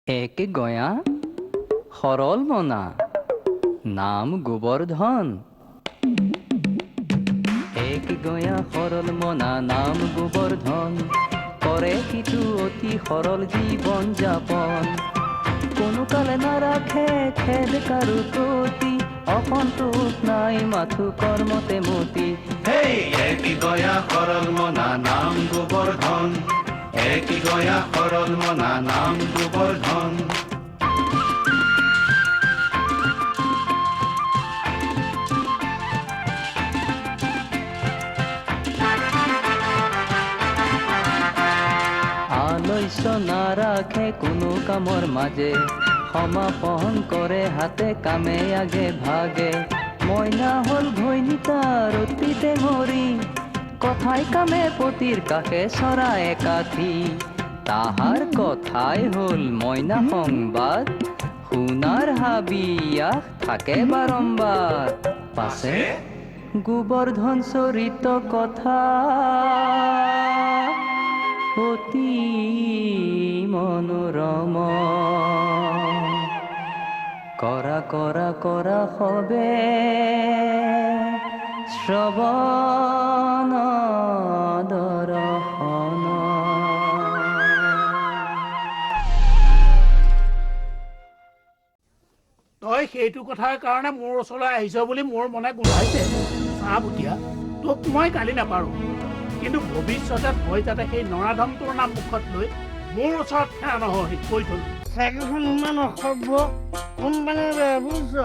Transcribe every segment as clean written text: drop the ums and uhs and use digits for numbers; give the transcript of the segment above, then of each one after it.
এক গয়া সরল মনা নাম গোবর্ধন। এক গয়া সরল মনা নাম গোবর্ধন, করে কিন্তু অতি সরল জীবন যাপন। কোনো কালে না রাখে খেদ কারু প্রতি, অসন্তোষ নাই মাথু কর্মতে মতি। হেই এক গয়া সরল মনা নাম গোবর্ধন, এক গয়া সরল মনা নাম গোবর্ধন। আলস্য না রাখে কোনো কামৰ মাজে, সমাপন কৰে হাতে কামে আগে ভাগে। মইনা হল ঘৈণী তাৰ অতি টেঙৰি, কথাই কামে পতিৰ কাষে চৰা একাঠি। তাহাৰ কথাই হল মইনা সংবাদ, শুনাৰ হাবিয়াস থাকে বাৰম্বাৰ। পাছে গোবৰ্ধন চৰিত কথা অতি মনোৰম। কৰা কৰা কৰা হবে শ্ৰবণ দৰ্শন। তই সেইটো কথাৰ কাৰণে মোৰ ওচৰলৈ আহিছ বুলি মোৰ মনে গোন্ধাইছে। চাহ বুটিয়া, তোক মই গালি নাপাৰো, কিন্তু ভৱিষ্যতে মই যাতে সেই নৰাধমটোৰ নাম মুখত লৈ মোৰ ওচৰত খেলা নহয় কৈ থলো। চাইকেলখন ইমান অসভ্য, কোম্পানীৰ বেয়া বুজিছ।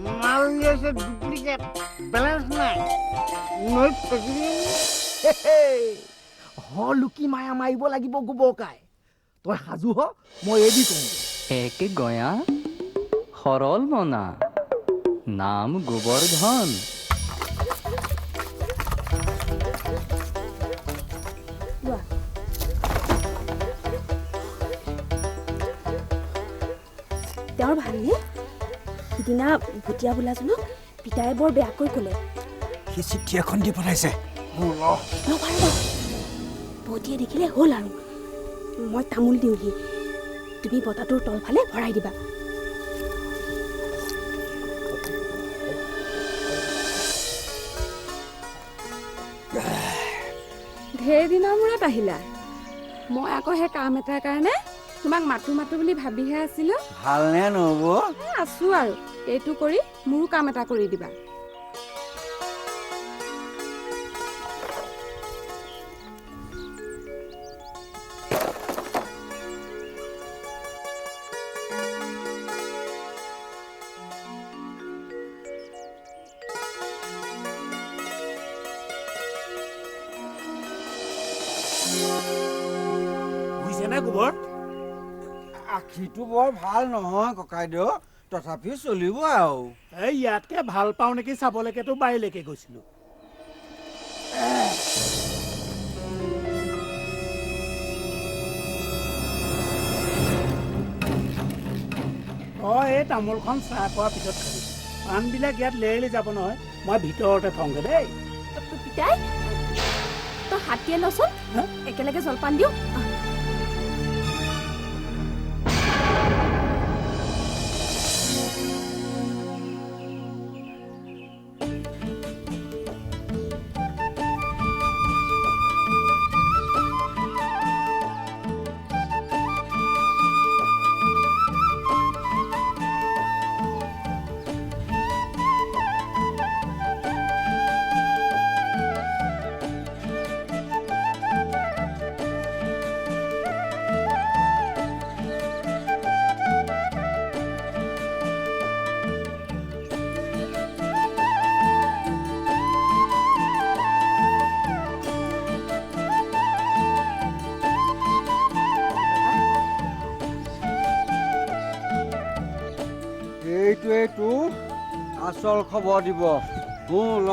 মাল উলিয়াইছে ডুপ্লিকেট, বেলেঞ্চ নাই, নৈত ফেকি লুকি মায়া মাৰিব লাগিব গোবৰকাই। তই সাজু হ, মই এদি কওঁ। এক গয়া সৰল মনা নাম গোবৰ্ধন। তেওঁৰ ভালনে? সিদিনা ভুটীয়া বোলাজনক পিতাই বৰ বেয়াকৈ ক'লে। সি চিঠি এখন দি পঠাইছে। ভুটীয়ে দেখিলে হ'ল আৰু। মই তামোল দিওঁহি, তুমি বতাটোৰ তলফালে ভৰাই দিবা। ঢেৰ দিনৰ মূৰত আহিলা। মই আকৌ সেই কাম এটাৰ কাৰণে তোমাক মাতো বুলি ভাবিহে আছিলো। ভালনে নহ'ব? আছো আৰু, এইটো কৰি মোৰো কাম এটা কৰি দিবা। বুজিছেনে গোবৰ? আখিটো বৰ ভাল নহয় ককাইদেউ, তথাপি চলিব আৰু। এই ইয়াতকে ভাল পাওঁ নেকি চাবলৈকেতো বাৰীলৈকে গৈছিলো। তই এই তামোলখন চাহ খোৱাৰ পিছত খাবি। পাণবিলাক ইয়াত লেৰেলি যাব নহয়, মই ভিতৰতে থওঁগে দেই। পিতাই, তই হাতীয়ে লচোন, একেলগে জলপান দিওঁ। এইটোৱেইটো আচল খবৰ দিব। শুন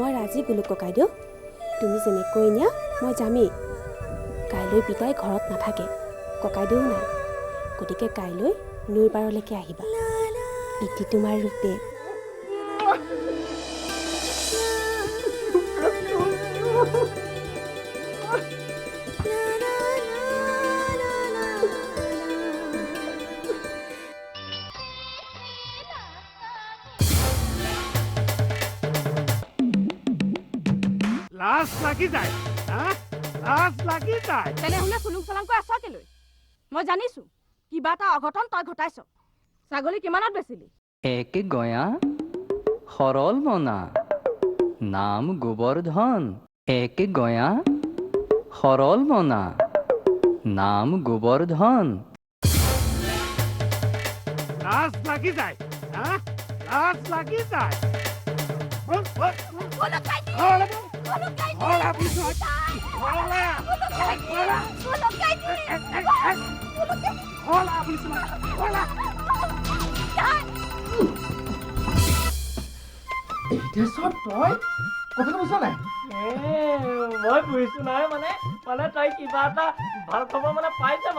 মই ৰাজি গ'লো ককাইদেউ। তুমি যেনেকৈ নিয়া মই যামেই। কাইলৈ পিতাই ঘৰত নাথাকে, ককাইদেউ নাই। গতিকে কাইলৈ নৈৰ পাৰলৈকে আহিবা। ইতি তোমাৰ ৰূপে। লাজ লাগি যায়, লাজ লাগি যায়। তেনেহ'লে চুলুং চালাংকৈ আছ কেলৈ? মই জানিছো কিবা এটা অঘটন তই ঘটাইছ। ছাগলী কিমানত বেচিলি? এক গয়া সৰল মনা নাম গোবৰ্ধন। এক গয়া সৰল মনা নাম গোবৰ্ধন। লাজ লাগি যায়, লাজ লাগি যায়। তই কথাটো বুজা নাই? মই বুজিছো নহয় মানে তই কিবা এটা ভাল খবৰ মানে পাইছে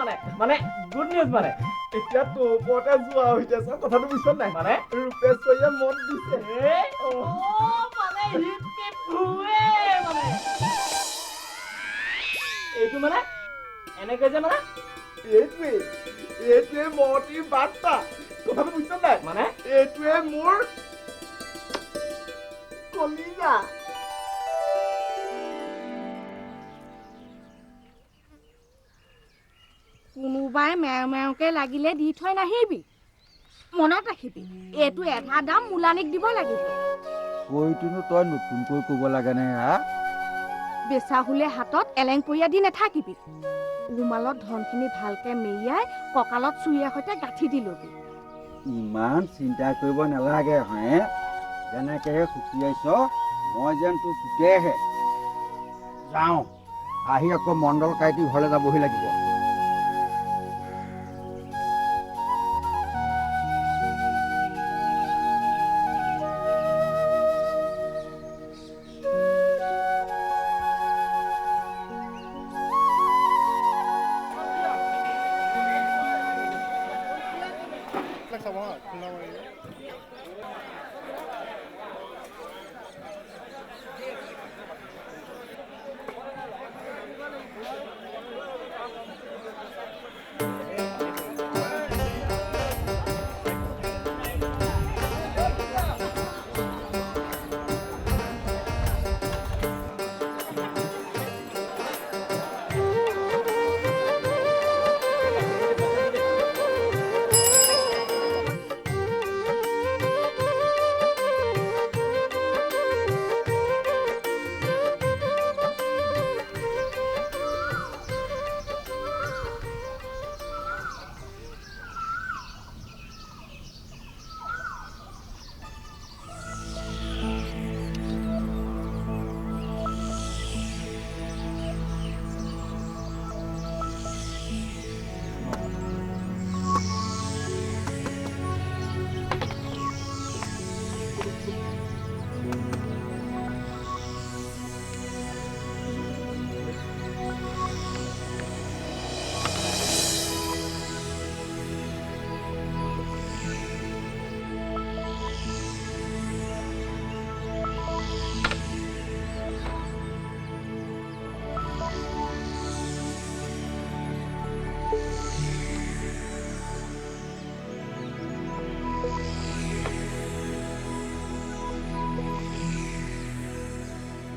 মানে গুড নিউজ মানে। এতিয়া তোৰ ওপৰতে যোৱা হৈছে কথাটো বুজিছ নাই? মানে ৰূপেশ্বৰীয়ে মত দিছে। এইটো মানে এনেকৈ যে মানে এইটোৱে মতিৰ বাৰ্তা। কথাটো বুজিছ নাই? মানে এইটোৱে মোৰ কলিজা। কোনোবাই মেও মেওকে লাগিলে দি থৈ নাহিবি। মনত ৰাখিবি, এইটো এটা দাম মূলানীক দিব লাগিব। কৈটোনো তই নতুনকৈ ক'ব লাগে নে? বেচা হ'লে হাতত এলেংপৰীয়া দি নাথাকিবি। ৰুমালত ধনখিনি ভালকে মেৰিয়াই কঁকালত চুৰিয়াৰ সৈতে গাঁঠি দি ল'বি। ইমান চিন্তা কৰিব নালাগে হে। যেনেকৈ সুখিয়াইছ মই যেন তোৰ পুতেহে। যাওঁ, আহি আকৌ মণ্ডল কাইটি ঘৰলৈ যাবহি লাগিব।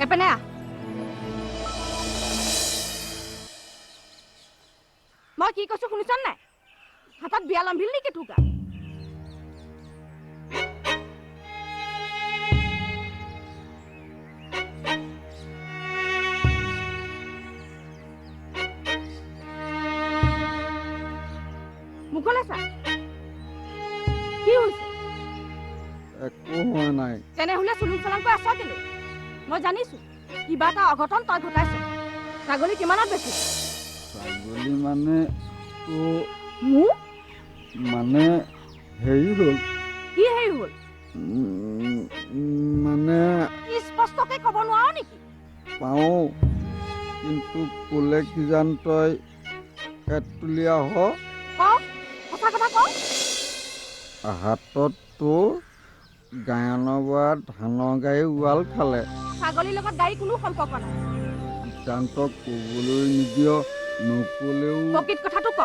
এপেনে মই কি কৈছো শুনিছ নাই? হাতত বিয়া লম্ভিল নেকি তোকা? মুখলে চা, কি হৈছে? একো হোৱা নাই। তেনেহ'লে চুলুং চালাংকৈ আছ কেলৈ? মই জানিছো কিবা এটা অঘটন তই ঘটাইছ। ছাগলী কিমানত বেছিলি? ছাগলী মানে মোৰ মানে হেৰি হ'ল। কি হেৰি হ'ল? মানে স্পষ্টকে ক'ব নোৱাৰ নেকি? পাওঁ, কিন্তু ক'লে কিজান তই এতুলীয়া হ। ক, সঁচা কথা ক। হাতত তোৰ গায়নৰ পৰা ধানৰ গাড়ী উৱাল খালে। ছাগলীৰ লগত গাড়ী কোনো সম্পৰ্ক নাই। সিদ্ধান্তক ক'বলৈ নিদিয়, নক'লেও প্ৰকৃত কথাটো ক,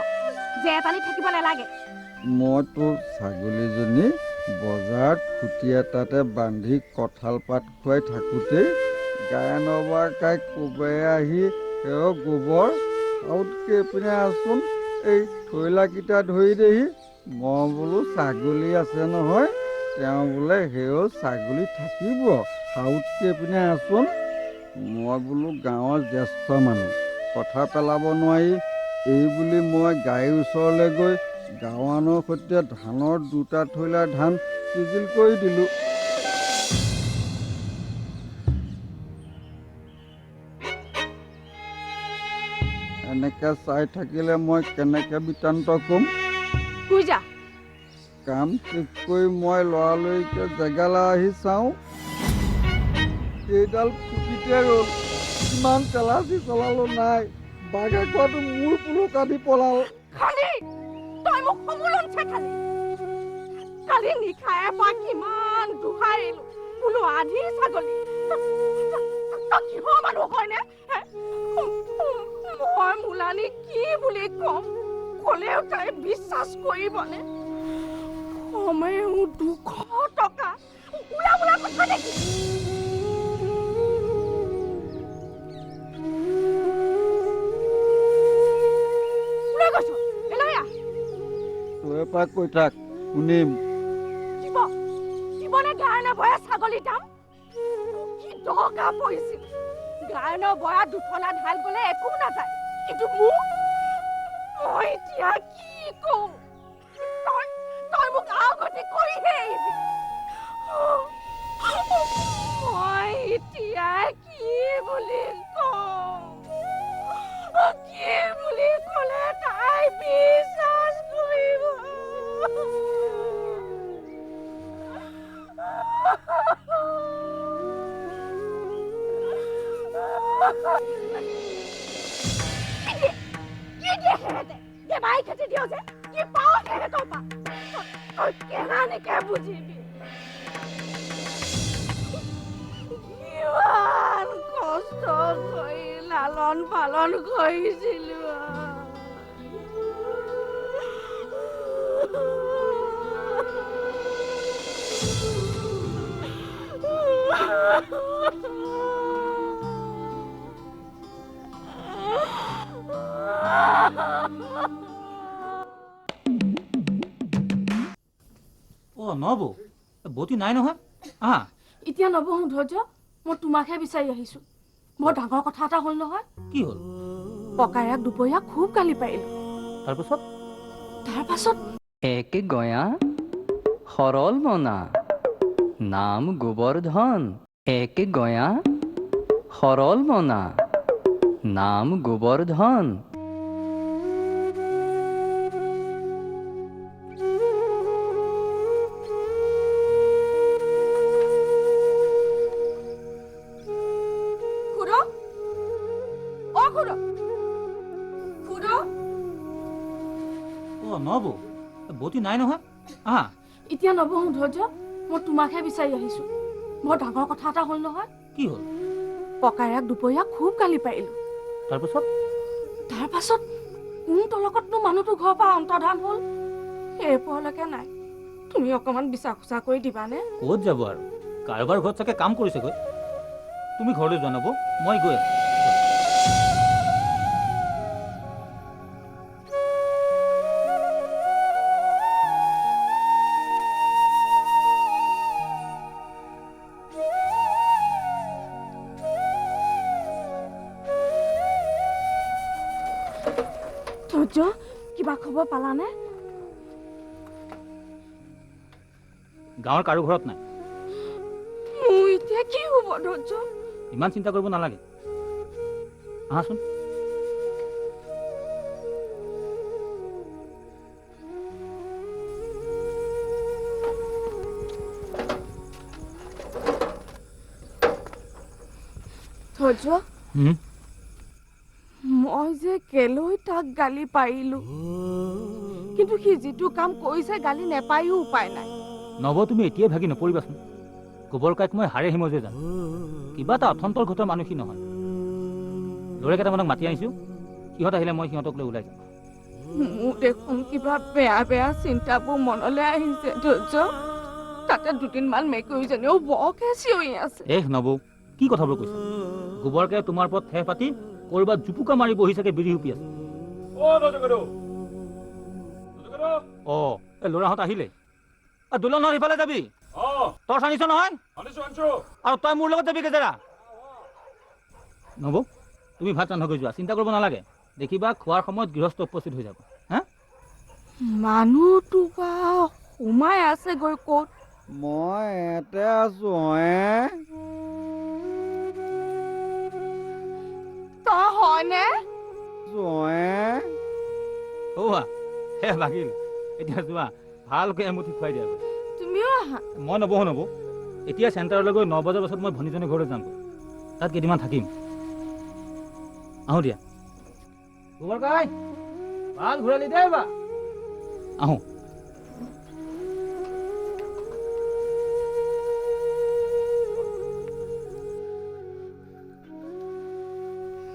যে এটানি থাকিব নালাগে। মই তোৰ ছাগলীজনী বজাৰত খুটি এটাতে বান্ধি কঁঠাল পাত খুৱাই থাকোঁতেই গায়নৰ পৰা কাইক কোবাই আহি সেও গোবৰ আউতকৈ এইপিনে আছোন এই থৈলাকেইটা ধৰি দেহি। মই বোলো ছাগলী আছে নহয়, তেওঁ বোলে সেও ছাগলী থাকিব, সাউতকৈ এইপিনে আছোন। মই বোলো গাঁৱৰ জ্যেষ্ঠ মানুহ, কথা পেলাব নোৱাৰি, এই বুলি মই গাড়ীৰ ওচৰলৈ গৈ গাঁৱৰ সৈতে ধানৰ 2টা থৈলাৰ ধান চিজিল কৰি দিলোঁ। এনেকৈ চাই থাকিলে মই কেনেকৈ বৃত্তান্ত ক'ম? শুই যা। কাম শেষ কৰি মই লৰালৰিকৈ জেগালৈ আহি চাওঁ, এইডাল ফুটিতে ৰ'ল। ইমান তেলাচি চলালো নাই, বাঘে খোৱাটো মোৰ পুলো কাটি পলাল। খালি তই মোক সমুলঞ্চে খালি। কালি নিশা এপাক কিমান দোহাৰিলো, বোলো আধি ছাগলী। তই কিহৰ মানুহ হয়নে? মই মোলানি কি বুলি কম, ক'লেও তাই বিশ্বাস কৰিবনে? কমেও 200 টকা উলা উলা কথা নেকি? তই এপাক কৈ থাক, শুনিম। জীৱনে গায়নৰ বয়া ছাগলীৰ দাম কি দৰকাৰ পৰিছিল? গায়নৰ বয়া 2 ঢাল গ'লে একো নাযায়, কিন্তু মই এতিয়া কি কওঁ? তই মোক আগতে কৰিহে আহিবি। মই এতিয়া কি বুলি কওঁ? কি বুলি ক'লে তাই বিশ্বাস কৰিব? বুজিবি কিমান কষ্ট কৰি লালন পালন কৰিছিলো। নবৌ, বৌতি নাই নহয়। আহা। এতিয়া নবহো ধৈৰ্য, মই তোমাকহে বিচাৰি আহিছো। বৰ ডাঙৰ কথা এটা হ'ল নহয়। কি হ'ল? ককায়েক দুপৰীয়া খুব গালি পাৰিলো। তাৰপাছত এক গয়া সৰল মনা নাম গোবৰ্ধন। এক গয়া সৰল মনা নাম গোবৰ্ধন। নবৌ, বৌতি নাই নহয়। আহা। এতিয়া নবহো ধৈৰ্য, মই তোমাকহে বিচাৰি আহিছো। বৰ ডাঙৰ কথা এটা হ'ল নহয়। কি হ'ল? ককায়েক দুপৰীয়া খুব গালি পাৰিলো। তাৰপাছত কোন তলকতনো মানুহটো ঘৰৰ পৰা অন্তৰ্ধান হ'ল সেই পৰলৈকে নাই। তুমি অকমান বিচাৰ খোচা কৰি দিবানে? ক'ত যাব আৰু, কাৰোবাৰ ঘৰত চাগে কাম কৰিছেগৈ। তুমি ঘৰলৈ যোৱা নবৌ, মই গৈ আছো। কিবা খবৰ পালানে? গাঁৱৰ কাৰো ঘৰত নাই। মোৰ এতিয়া কি হ'ব ধৈৰ্য? ইমান চিন্তা কৰিব নালাগে, আহাচোন। ধৈৰ্য মই যে কেলৈ তাক গালি পাৰিলোঁ কিন্তু সি যিটো কাম কৰিছে গালি নেপায়ো উপায় নাই নৱ তুমি এতিয়াই ভাগি নপৰিবাচোন গোবৰ কাইক মই হাৰে হিমজে জানো কিবা এটা অথন্তৰ ঘটৰ মানুহ সি নহয় ল'ৰা কেইটামানক মাতি আনিছোঁ সিহঁত আহিলে মই সিহঁতক লৈ ওলাই যাম মোৰ দেখোন কিবা বেয়া বেয়া চিন্তাবোৰ মনলৈ আহিছে ধৈৰ্য তাতে দুদিনমান মেকুৰীজনীও বৰকে চিঞৰি আছে নৱ কি কথাবোৰ কৈছা গোবৰকে তোমাৰ ওপৰত ঠেহ পাতি ক'ৰবাত জুপুকা মাৰি বহি চাগে বিৰি হুপি আছে এই ল'ৰাহঁত আহিলে দোলনত সিফালে যাবি তই আনিছ নহয় আৰু তই মোৰ লগত যাবি কেজেৰা নৱ তুমি ভাত ৰান্ধগৈ যোৱা চিন্তা কৰিব নালাগে দেখিবা খোৱাৰ সময়ত গৃহস্থ উপস্থিত হৈ যাব হা মানুহটো বা সোমাই আছে গৈ ক'ত মই ইয়াতে আছো তই হয়নে ভাগিল এতিয়া যোৱা ভালকৈ এমুঠি খুৱাই দিয়া তুমিও আহা মই নবহো এতিয়া চেণ্টাৰলৈ গৈ 9 বজাৰ পাছত মই ভনীজনীৰ ঘৰলৈ যামগৈ তাত কেইদিনমান থাকিম আহোঁ দিয়া গোবৰ কাই ভাল ঘূৰালি দে বা আহোঁ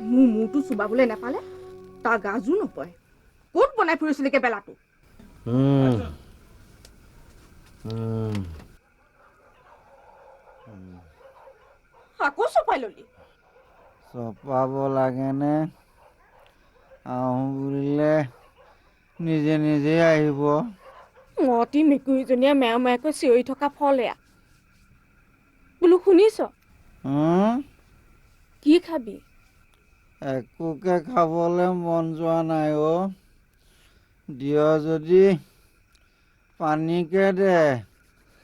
মোৰ মূৰটো চুবাবলৈ নাপালে তাৰ গাজো নপৰে ক'ত বনাই ফুৰিছিলি কেবেলাটো আকৌ চপাই ললি চপাব লাগেনে আহোঁ বুলিলে নিজে নিজে আহিব মতি মেকুৰীজনীয়ে মেও মেয়াকৈ চিঞৰি থকা ফল এয়া বোলো শুনিছ কি খাবি একোকে খাবলৈ মন যোৱা নাই দিয় যদি পানীকে দে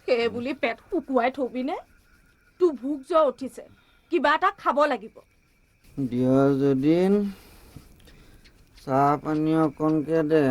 সেই বুলি পেট শুকুৱাই থবিনে তোৰ ভোক জ্বৰ উঠিছে কিবা এটা খাব লাগিব দিয় যদি চাহ পানী অকণকে দে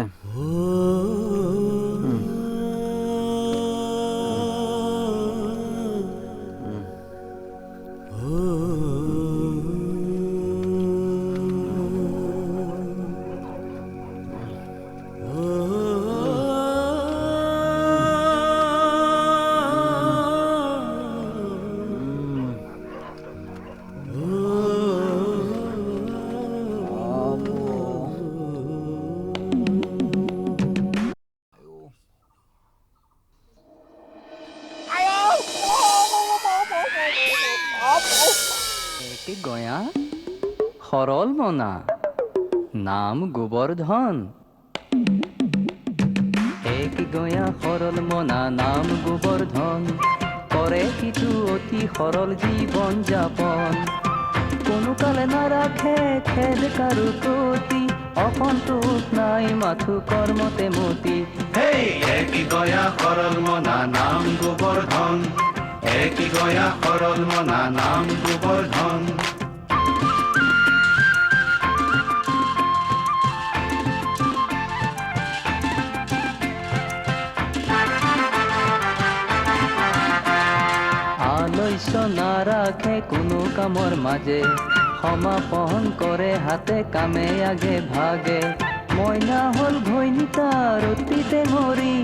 একে গয়া সৰল মনা নাম গোবৰ্ধন এক গয়া সৰল মনা নাম গোবৰ্ধন কৰে সিটো অতি সৰল জীৱন যাপন কোনো কালে নাৰাখে খেদ কাৰো প্ৰতি অসন্তোষ নাই মাথো কৰ্মতে মতি এক গয়া সৰল মনা নাম গোবৰ্ধন এক গয়া সৰল মনা নাম গোবৰ্ধন আলস্য নাৰাখে কোনো কামৰ মাজে সমাপন কৰে হাতে কামে আগে ভাগে মইনা হল ঘৈণী তাৰ অতি টেঙৰি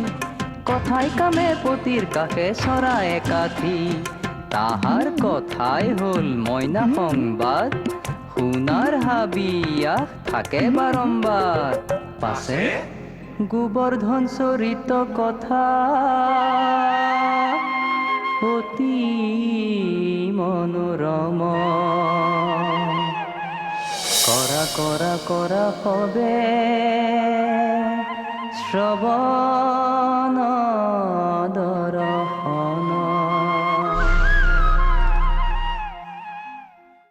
কথাই কামে পতিৰ কাষে চৰাই একাঠি তাহাৰ কথাই হল মইনা সংবাদ শুনাৰ হাবিয়াস থাকে বাৰম্বাৰ পাছে গোবৰ্ধন চৰিত কথা অতি মনোৰম কৰা কৰা কৰা হবে শ্ৰৱণ